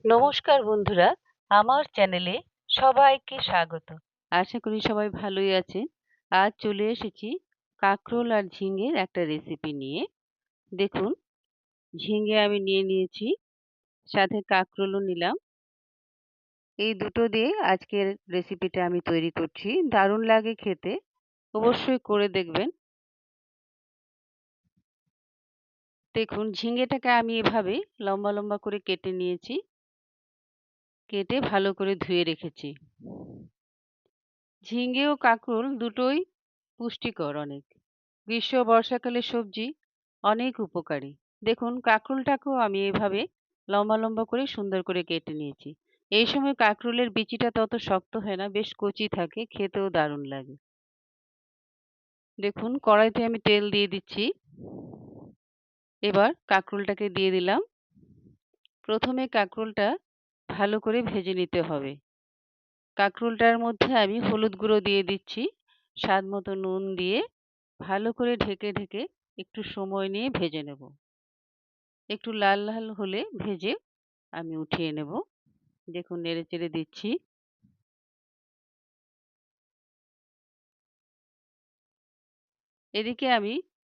নমস্কার বন্ধুরা, আমার চ্যানেলে সবাইকে স্বাগত। আশা করি সবাই ভালোই আছেন। আজ চলে এসেছি কাঁকরোল আর ঝিঙের একটা রেসিপি নিয়ে। দেখুন, ঝিঙে আমি নিয়ে নিয়েছি, সাথে কাঁকরোলও নিলাম। এই দুটো দিয়ে আজকের রেসিপিটা আমি তৈরি করছি। দারুণ লাগে খেতে, অবশ্যই করে দেখবেন। দেখুন, ঝিঙেটাকে আমি এভাবে লম্বা লম্বা করে কেটে নিয়েছি, কেটে ভালো করে ধুয়ে রেখেছি। ঝিঙে ও কাঁকরোল দুটোই পুষ্টিকর অনেক। গ্রীষ্ম বর্ষাকালের সবজি, অনেক উপকারী। দেখুন, কাঁকরোলটাকেও আমি এভাবে লম্বা লম্বা করে সুন্দর করে কেটে নিয়েছি। এই সময় কাঁকরোলের বিচিটা তত শক্ত হয় না, বেশ কচি থাকে, খেতেও দারুণ লাগে। দেখুন, কড়াইতে আমি তেল দিয়ে দিচ্ছি। এবার কাঁকরোলটাকে দিয়ে দিলাম। প্রথমে কাঁকরোলটা ভালো করে ভেজে নিতে হবে। কাঁকরোলটার মধ্যে আমি হলুদ গুঁড়ো দিয়ে দিচ্ছি, স্বাদ মতো নুন দিয়ে ভালো করে ঢেকে ঢেকে একটু সময় নিয়ে ভেজে নেব। একটু লাল লাল হলে ভেজে আমি উঠিয়ে নেব। দেখুন, নেড়ে চেড়ে দিচ্ছি। এদিকে আমি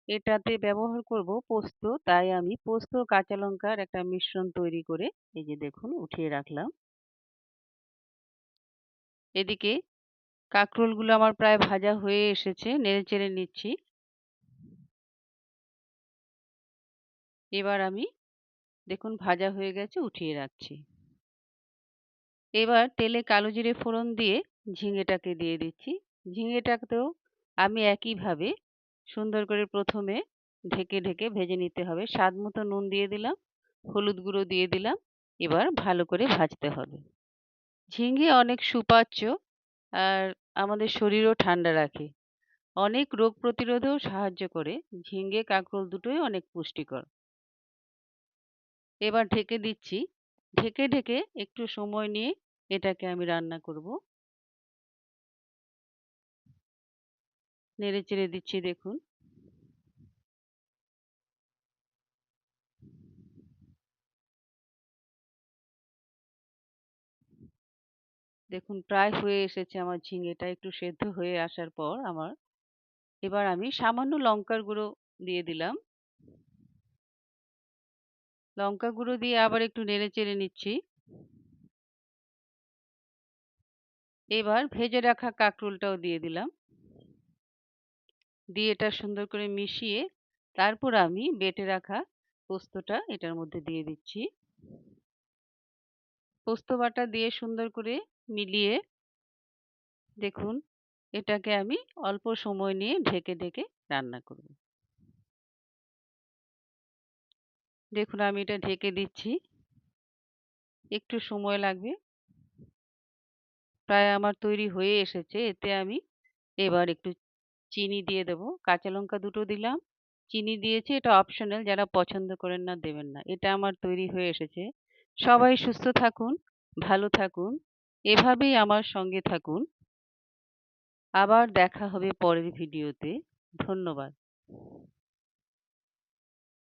এটাতে ব্যবহার করব পোস্ত, তাই আমি পোস্ত কাঁচা লঙ্কার একটা মিশ্রণ তৈরি করে এই যে দেখুন উঠিয়ে রাখলাম। এদিকে কাঁকরোলগুলো আমার প্রায় ভাজা হয়ে এসেছে, নেড়ে চেড়ে নিচ্ছি। এবার আমি দেখুন ভাজা হয়ে গেছে, উঠিয়ে রাখছি। এবার তেলে কালো জিরে ফোড়ন দিয়ে ঝিঙেটাকে দিয়ে দিচ্ছি। ঝিঙেটাকেও আমি একইভাবে সুন্দর করে প্রথমে ঢেকে ঢেকে ভেজে নিতে হবে। স্বাদ মতো নুন দিয়ে দিলাম, হলুদ গুঁড়ো দিয়ে দিলাম। এবার ভালো করে ভাজতে হবে। ঝিঙে অনেক সুপাচ্য, আর আমাদের শরীরও ঠান্ডা রাখে। অনেক রোগ প্রতিরোধেও সাহায্য করে। ঝিঙে কাঁকরোল দুটোই অনেক পুষ্টিকর। এবার ঢেকে দিচ্ছি। ঢেকে ঢেকে একটু সময় নিয়ে এটাকে আমি রান্না করব। নেড়ে চেড়ে দিচ্ছি দেখুন। দেখুন, প্রায় হয়ে এসেছে আমার ঝিঙেটা, একটু সেদ্ধ হয়ে আসার পর এবার আমি সামান্য লঙ্কার গুঁড়ো দিয়ে দিলাম। লঙ্কা গুঁড়ো দিয়ে আবার একটু নেড়ে চেড়ে নিচ্ছি। এবার ভেজে রাখা কাঁকরোলটাও দিয়ে দিলাম। দিয়ে এটা সুন্দর করে মিশিয়ে তারপর আমি বেটে রাখা পোস্তটা এটার মধ্যে দিয়ে দিচ্ছি। পোস্ত বাটা দিয়ে সুন্দর করে মিলিয়ে দেখুন, এটাকে আমি অল্প সময় নিয়ে ঢেকে ঢেকে রান্না করব। দেখুন, আমি এটা ঢেকে দিচ্ছি। একটু সময় লাগবে। প্রায় আমার তৈরি হয়ে এসেছে। এতে আমি এবার একটু চিনি দিয়ে দেবো। কাঁচা লঙ্কা দুটো দিলাম। চিনি দিয়েছি, এটা অপশনাল, যারা পছন্দ করেন না দেবেন না। এটা আমার তৈরি হয়ে এসেছে। সবাই সুস্থ থাকুন, ভালো থাকুন। এভাবেই আমার সঙ্গে থাকুন। আবার দেখা হবে পরের ভিডিওতে। ধন্যবাদ।